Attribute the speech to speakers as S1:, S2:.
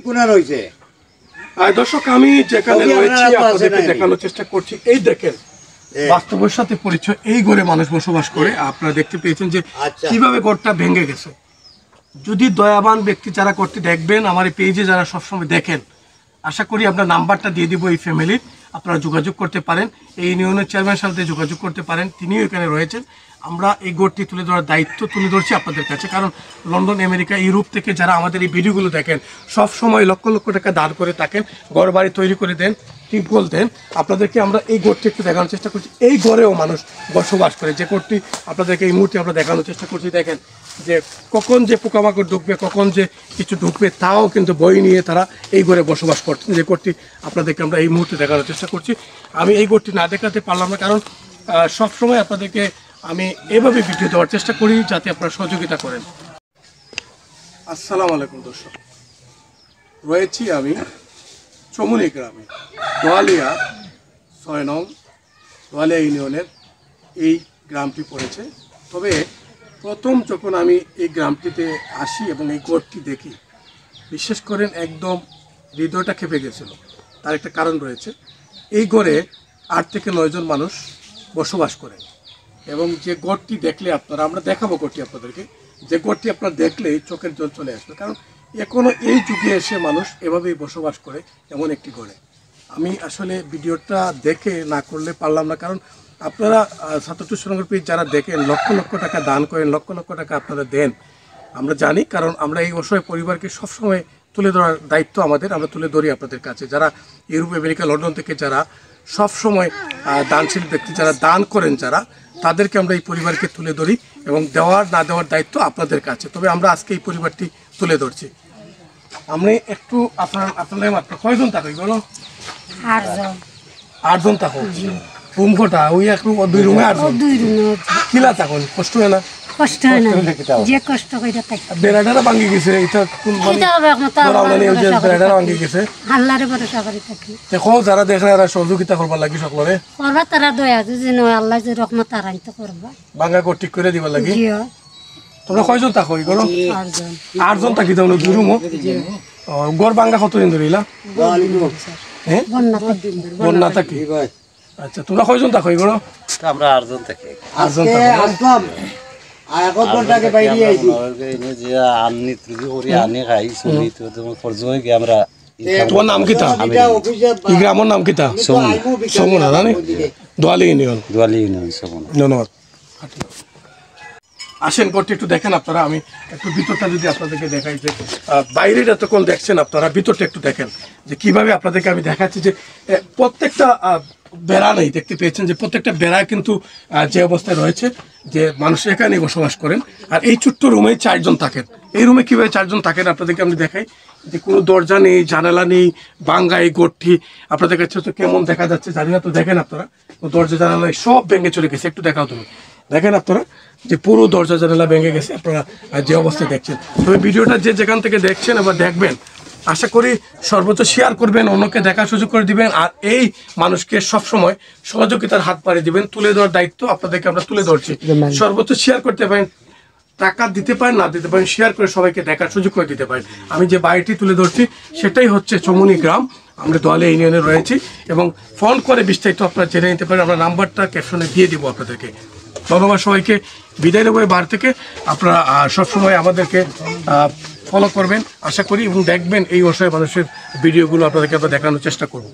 S1: কোনা রয়েছে
S2: দর্শক আমি যেখানে রয়েছি আপনাদেরকে দেখানোর চেষ্টা করছি। এই দেখেন বাস্তবের সাথে পরিচয়, এই ঘরে মানুষ বসবাস করে। আপনারা দেখতে পেয়েছেন যে কিভাবে ঘরটা ভেঙে গেছে। যদি দয়াবান ব্যক্তি যারা করতে দেখবেন, আমার এই পেজে যারা সবসময় দেখেন, আশা করি আপনার নাম্বারটা দিয়ে দিব এই ফ্যামিলির, আপনারা যোগাযোগ করতে পারেন। এই ইউনিয়নের চেয়ারম্যানের সাথে যোগাযোগ করতে পারেন, তিনিও এখানে রয়েছেন। আমরা এই ঘরটি তুলে ধরার দায়িত্ব তুলে ধরছি আপনাদের কাছে, কারণ লন্ডন, আমেরিকা, ইউরোপ থেকে যারা আমাদের এই ভিডিওগুলো দেখেন, সব সময় লক্ষ লক্ষ টাকা দান করে থাকেন, ঘর বাড়ি তৈরি করে দেন, টিউবওয়েল দেন। আপনাদেরকে আমরা এই ঘরটি একটু দেখানোর চেষ্টা করছি। এই ঘরেও মানুষ বসবাস করে, যে ঘরটি আপনাদেরকে এই মুহূর্তে আমরা দেখানোর চেষ্টা করছি। দেখেন যে কখন যে পোকামাকড় ঢুকবে, কখন যে কিছু ঢুকবে, তাও কিন্তু বই নিয়ে তারা এই ঘরে বসবাস করছেন। যে ঘরটি আপনাদেরকে আমরা এই মুহূর্তে দেখানোর চেষ্টা করছি। আমি এই ঘরটি না দেখাতে পারলাম না, কারণ সবসময় আপনাদেরকে আমি এভাবে ভিডিও দেওয়ার চেষ্টা করি যাতে আপনারা সহযোগিতা করেন। আসসালামু আলাইকুম দর্শক, রয়েছি আমি চমুনি গ্রামে, দোয়ালিয়া 6 নং দোয়ালিয়া ইউনিয়নের এই গ্রামটি পড়েছে। তবে প্রথম যখন আমি এই গ্রামটিতে আসি এবং এই ঘরটি দেখি, বিশেষ করেন একদম হৃদয়টা খেপে গেছিল। তার একটা কারণ রয়েছে। এই ঘরে 8 থেকে 9 জন মানুষ বসবাস করে, এবং যে ঘরটি দেখলে আপনারা, আমরা দেখাবো ঘরটি আপনাদেরকে, যে ঘরটি আপনারা দেখলেই চোখের জল চলে আসবে, কারণ এখনও এই যুগে এসে মানুষ এভাবেই বসবাস করে এমন একটি ঘরে। আমি আসলে ভিডিওটা দেখে না করলে পারলাম না, কারণ আপনারা ছাত্র সংঘের পেজ যারা দেখেন, লক্ষ লক্ষ টাকা দান করেন, লক্ষ লক্ষ টাকা আপনারা দেন, আমরা জানি। কারণ আমরা এই অসহায় পরিবারকে সবসময় তুলে ধরার দায়িত্ব আমাদের, আমরা তুলে ধরি আপনাদের কাছে। যারা ইউরোপ, আমেরিকা, লন্ডন থেকে যারা সবসময় দানশীল ব্যক্তি যারা দান করেন, যারা, তাদেরকে আমরা এই পরিবারকে তুলে ধরি, এবং দেওয়ার না দেওয়ার দায়িত্ব আপনাদের কাছে। তবে আমরা আজকে এই পরিবারটি তুলে ধরছি। আমি একটু আপনাদের মাত্র কয়জন থাকি বলো? 8 জন থাকো। রুম কটা? ওই এক রুম, 2 রুমে 8 জন। কিলা থাকো? কষ্ট হয় না?
S3: কষ্ট হয় না, যে কষ্ট কইরা থাকি।
S2: বেড়াটা ভাঙি গেছে, এটা কোন
S3: এটা হবে একমাত্র
S2: বেড়াটা ভাঙি গেছে,
S3: আল্লাহর ভরসা করে থাকি।
S2: দেখো যারা দেখে এরা সহযোগিতা করবার লাগি, সকলে
S3: করবা, তারা দয়া যে নয়, আল্লাহ যে রহমত আরাইত করবা,
S2: ভাঙা ঘর ঠিক করে দিবার লাগি।
S3: জিও
S2: তোমরা কয়জন থাকো? এই করো 8 জন থাকি। তাহলে 2 রুম। ঘর ভাঙা কতদিন ধরিলা? হ্যাঁ, বন্যা থাকি। আচ্ছা, তোমরা কয়জন থাকো? এই করো
S4: আমরা 8 জন থাকি।
S2: 8 জন থাকো। তোমার নাম কি? এই গ্রামের নাম কি? সমুনা, জানি দোয়ালি ইউনিয়ন। ধন্যবাদ। আসেন ঘরটি একটু দেখেন আপনারা। আমি একটু ভিতরটা যদি আপনাদেরকে দেখাই, যে বাইরের এতক্ষণ দেখছেন আপনারা, ভিতরটা একটু দেখেন যে কিভাবে আপনাদেরকে আমি দেখাচ্ছি। যে প্রত্যেকটা বেড়া নেই, দেখতে পেয়েছেন যে প্রত্যেকটা বেড়া কিন্তু যে অবস্থায় রয়েছে, যে মানুষ এখানেই বসবাস করেন। আর এই ছোট্ট রুমে 4 জন থাকেন। এই রুমে কীভাবে 4 জন থাকেন আপনাদেরকে আমি দেখাই। যে কোনো দরজা নেই, জানালা নেই, ভাঙ্গা এই ঘরটি। আপনাদের কাছে তো কেমন দেখা যাচ্ছে জানি না, তো দেখেন আপনারা, দরজা জানালা সব ভেঙে চলে গেছে। একটু দেখাও তুমি, দেখেন আপনারা যে পুরো দরজা জানালা ভেঙে গেছে, আপনারা যে অবস্থায় দেখছেন। তবে ভিডিওটা যে যেখান থেকে দেখছেন আবার দেখবেন, আশা করি সর্বোচ্চ শেয়ার করবেন, অন্যকে দেখার সুযোগ করে দিবেন, আর এই মানুষকে সবসময় সহযোগিতার হাত বাড়িয়ে দিবেন। তুলে দেওয়ার দায়িত্ব আপনাদেরকে আমরা তুলে ধরছি। সর্বোচ্চ শেয়ার করতে পারেন, টাকা দিতে পারেন, না দিতে পারেন, শেয়ার করে সবাইকে দেখার সুযোগ করে দিতে পারেন। আমি যে বাড়িটি তুলে ধরছি সেটাই হচ্ছে চমুনি গ্রাম, আমরা দোয়ালিয়া ইউনিয়নে রয়েছি, এবং ফোন করে বিস্তারিত আপনারা জেনে নিতে পারেন। আমরা নাম্বারটা ক্যাপশনে দিয়ে দিব আপনাদেরকে। ধন্যবাদ সবাইকে, বিদায় নেব এই বার থেকে। আপনারা সবসময় আমাদেরকে ফলো করবেন আশা করি, এবং দেখবেন এই অসহায় মানুষের ভিডিওগুলো আপনাদেরকে আমরা দেখানোর চেষ্টা করব।